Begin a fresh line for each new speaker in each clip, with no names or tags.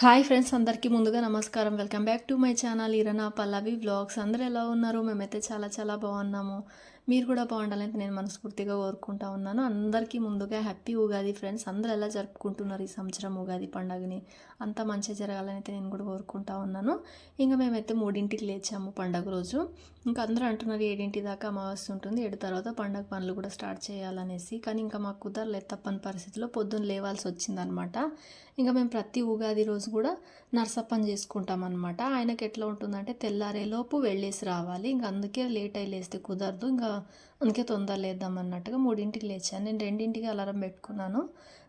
Hi friends, అందరికీ ముందుగా నమస్కారం. Welcome back to my channel ఇరనా పల్లవి వ్లాగ్స్. అందరూ ఎలా ఉన్నారు? మేమైతే చాలా చాలా బాగున్నాము. మీరు కూడా బాగుండాలని నేను మనస్ఫూర్తిగా కోరుకుంటా ఉన్నాను. అందరికీ ముందుగా హ్యాపీ ఉగాది ఫ్రెండ్స్. అందరూ ఎలా జరుపుకుంటున్నారు ఈ సంవత్సరం ఉగాది పండుగని? అంతా మంచిగా జరగాలని అయితే నేను కూడా కోరుకుంటా ఉన్నాను. ఇంకా మేమైతే 3ంటికి లేచాము పండుగ రోజు. ఇంకా అందరూ అంటున్నారు 7 దాకా అమావాస్య ఉంటుంది, 7 తర్వాత పండుగ పనులు కూడా స్టార్ట్ చేయాలనేసి. కానీ ఇంకా మాకు కుదరలేదు, తప్పని పరిస్థితిలో పొద్దున్న లేవాల్సి వచ్చిందనమాట. ఇంకా మేము ప్రతి ఉగాది రోజు కూడా నరసప్పని చేసుకుంటాం అనమాట. ఆయనకి ఎట్లా ఉంటుందంటే తెల్లారేలోపు వెళ్ళేసి రావాలి. ఇంకా అందుకే లేట్ అయి లేస్తే కుదరదు. ఇంకా అందుకే తొందర లేద్దాం అన్నట్టుగా 3ంటికి లేచాను. నేను 2ంటికి అలారం పెట్టుకున్నాను,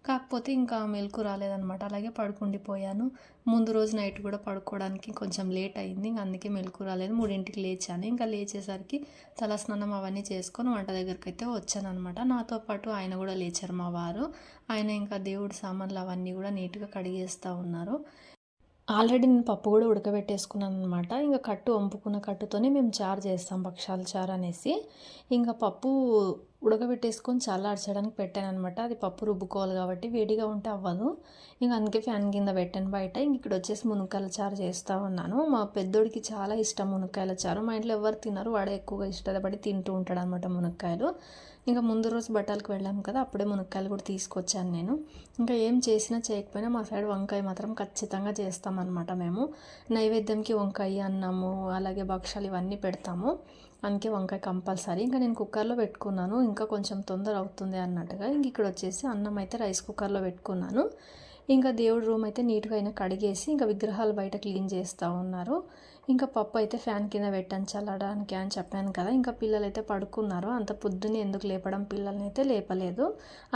కాకపోతే ఇంకా మెలకు రాలేదనమాట. అలాగే పడుకుండిపోయాను. ముందు రోజు నైట్ కూడా పడుకోవడానికి కొంచెం లేట్ అయింది. ఇంకా అందుకే మెలకు రాలేదు. 3ంటికి లేచాను. ఇంకా లేచేసరికి తలస్నానం అవన్నీ చేసుకొని వంట దగ్గరికి అయితే వచ్చాను అనమాట. నాతో పాటు ఆయన కూడా లేచారు, మా వారు. ఆయన ఇంకా దేవుడి సామాన్లు అవన్నీ కూడా నీట్గా కడిగేస్తూ ఉన్నారు. ఆల్రెడీ నేను పప్పు కూడా ఉడకబెట్టేసుకున్నాను అనమాట. ఇంకా కట్టు వంపుకున్న కట్టుతోనే మేము చారు చేస్తాం, భక్షాల చారు అనేసి. ఇంకా పప్పు ఉడకబెట్టేసుకొని చల్లార్చడానికి పెట్టాను అనమాట. అది పప్పు రుబ్బుకోవాలి కాబట్టి వేడిగా ఉంటే అవ్వదు. ఇంకా అందుకే ఫ్యాన్ కింద పెట్టాను బయట. ఇంక ఇక్కడ వచ్చేసి మునక్కాయల చారు చేస్తూ ఉన్నాను. మా పెద్దోడికి చాలా ఇష్టం మునక్కాయల చారు. మా ఇంట్లో ఎవరు తినరు, వాడే ఎక్కువగా ఇష్టపడి తింటూ ఉంటాడు అనమాట మునక్కాయలు. ఇంకా ముందు రోజు బట్టలకు వెళ్ళాము కదా, అప్పుడే మునక్కాయలు కూడా తీసుకొచ్చాను నేను. ఇంకా ఏం చేసినా చేయకపోయినా మా సైడ్ వంకాయ మాత్రం ఖచ్చితంగా చేస్తామన్నమాట మేము. నైవేద్యంకి వంకాయ అన్నము, అలాగే భక్షాలు ఇవన్నీ పెడతాము. అందుకే వంకాయ కంపల్సరీ. ఇంకా నేను కుక్కర్లో పెట్టుకున్నాను, ఇంకా కొంచెం తొందర అవుతుంది అన్నట్టుగా. ఇంక ఇక్కడ వచ్చేసి అన్నం అయితే రైస్ కుక్కర్లో పెట్టుకున్నాను. ఇంకా దేవుడి రూమ్ అయితే నీట్గా అయినా కడిగేసి ఇంకా విగ్రహాలు బయట క్లీన్ చేస్తూ ఉన్నారు. ఇంకా పప్పు అయితే ఫ్యాన్ కింద పెట్టాను చల్లడానికి అని చెప్పాను కదా. ఇంకా పిల్లలు అయితే పడుకున్నారు. అంత పొద్దున్నే ఎందుకు లేపడం, పిల్లల్ని అయితే లేపలేదు.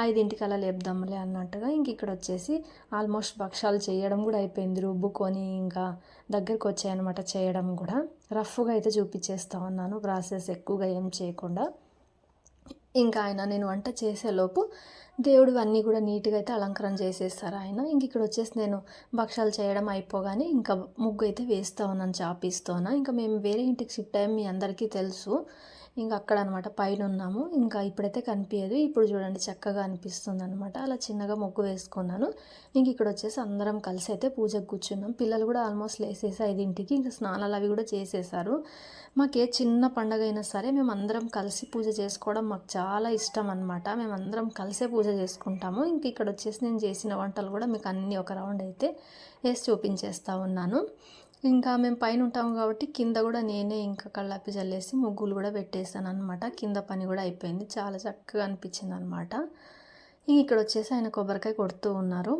5ంటికి అలా లేపుదాంలే అన్నట్టుగా. ఇంక ఇక్కడ వచ్చేసి ఆల్మోస్ట్ భక్షాలు చేయడం కూడా అయిపోయింది, రుబ్బుకొని ఇంకా దగ్గరికి వచ్చాయన్నమాట. చేయడం కూడా రఫ్గా అయితే చూపించేస్తా ఉన్నాను, ప్రాసెస్ ఎక్కువగా ఏం చేయకుండా. ఇంకా ఆయన నేను వంట చేసేలోపు దేవుడు అన్నీ కూడా నీట్గా అయితే అలంకరణ చేసేస్తారు ఆయన. ఇంక ఇక్కడ వచ్చేసి నేను భక్షాలు చేయడం అయిపోగానే ఇంకా ముగ్గు అయితే వేస్తూ ఉన్నాను చాపీస్తోన. ఇంకా మేము వేరే ఇంటికి షిఫ్ట్ అయ్యాం, మీ అందరికీ తెలుసు. ఇంకా అక్కడ అనమాట పైన ఉన్నాము. ఇంకా ఇప్పుడైతే కనిపించదు, ఇప్పుడు చూడండి చక్కగా అనిపిస్తుంది అనమాట. అలా చిన్నగా ముగ్గు వేసుకున్నాను. ఇంక ఇక్కడ వచ్చేసి అందరం కలిసి అయితే పూజకు కూర్చున్నాం. పిల్లలు కూడా ఆల్మోస్ట్ లేసేసి 5ంటికి ఇంకా స్నానాలు అవి కూడా చేసేసారు. మాకే చిన్న పండగ అయినా సరే మేము అందరం కలిసి పూజ చేసుకోవడం మాకు చాలా ఇష్టం అనమాట. మేము అందరం కలిసే పూజ చేసుకుంటాము. ఇంక ఇక్కడ వచ్చేసి నేను చేసిన వంటలు కూడా మీకు అన్నీ ఒక రౌండ్ అయితే వేసి చూపించేస్తూ ఉన్నాను. ఇంకా మేము పైన ఉంటాము కాబట్టి కింద కూడా నేనే ఇంకా కళ్ళాపి జల్లేసి ముగ్గులు కూడా పెట్టేసాను అనమాట. కింద పని కూడా అయిపోయింది, చాలా చక్కగా అనిపించింది అనమాట. ఇక్కడ వచ్చేసి ఆయన కొబ్బరికాయ కొడుతూ ఉన్నారు.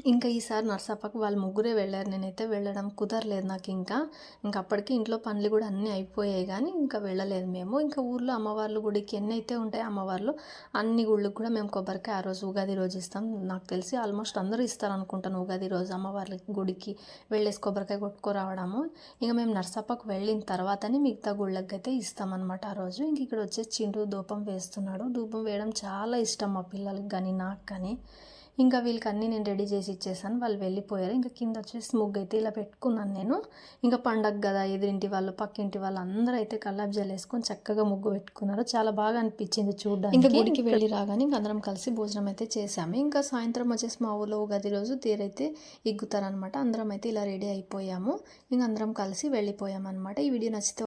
ఇంకా ఈసారి నర్సప్పకు వాళ్ళు ముగ్గురే వెళ్ళారు, నేనైతే వెళ్ళడం కుదరలేదు నాకు. ఇంకా అప్పటికి ఇంట్లో పనులు కూడా అన్నీ అయిపోయాయి, కానీ ఇంకా వెళ్ళలేదు మేము. ఇంకా ఊర్లో అమ్మవార్ల గుడికి ఎన్ని అయితే ఉంటాయి అమ్మవార్లు, అన్ని గుళ్ళకి కూడా మేము కొబ్బరికాయ ఆ రోజు ఉగాది రోజు ఇస్తాం. నాకు తెలిసి ఆల్మోస్ట్ అందరూ ఇస్తారు అనుకుంటాను ఉగాది రోజు అమ్మవార్ల గుడికి వెళ్ళేసి కొబ్బరికాయ కొట్టుకురావడము. ఇంకా మేము నర్సప్పకు వెళ్ళిన తర్వాతనే మిగతా గుళ్ళకి అయితే ఇస్తామన్నమాట ఆ రోజు. ఇంక ఇక్కడ వచ్చేసి చింటూ ధూపం వేస్తున్నాడు. ధూపం వేయడం చాలా ఇష్టం మా పిల్లలకి కానీ నాకు కానీ. ఇంకా వీళ్ళకి అన్నీ నేను రెడీ చేసి ఇచ్చేసాను, వాళ్ళు వెళ్ళిపోయారు. ఇంకా కింద వచ్చేసి ముగ్గు అయితే ఇలా పెట్టుకున్నాను నేను. ఇంకా పండగ కదా, ఎదురింటి వాళ్ళు పక్కింటి వాళ్ళు అందరూ అయితే కల్లాపు జల్లేసుకొని చక్కగా ముగ్గు పెట్టుకున్నారు. చాలా బాగా అనిపించింది చూడడానికి. ఇంకా గుడికి వెళ్ళి రాగానే ఇంకా అందరం కలిసి భోజనం అయితే చేసాము. ఇంకా సాయంత్రం వచ్చేసి మా ఊళ్ళో ఉగాది రోజు తేరైతే ఇగ్గుతారనమాట. అందరం అయితే ఇలా రెడీ అయిపోయాము. ఇంకా అందరం కలిసి వెళ్ళిపోయామన్నమాట. ఈ వీడియో నచ్చితే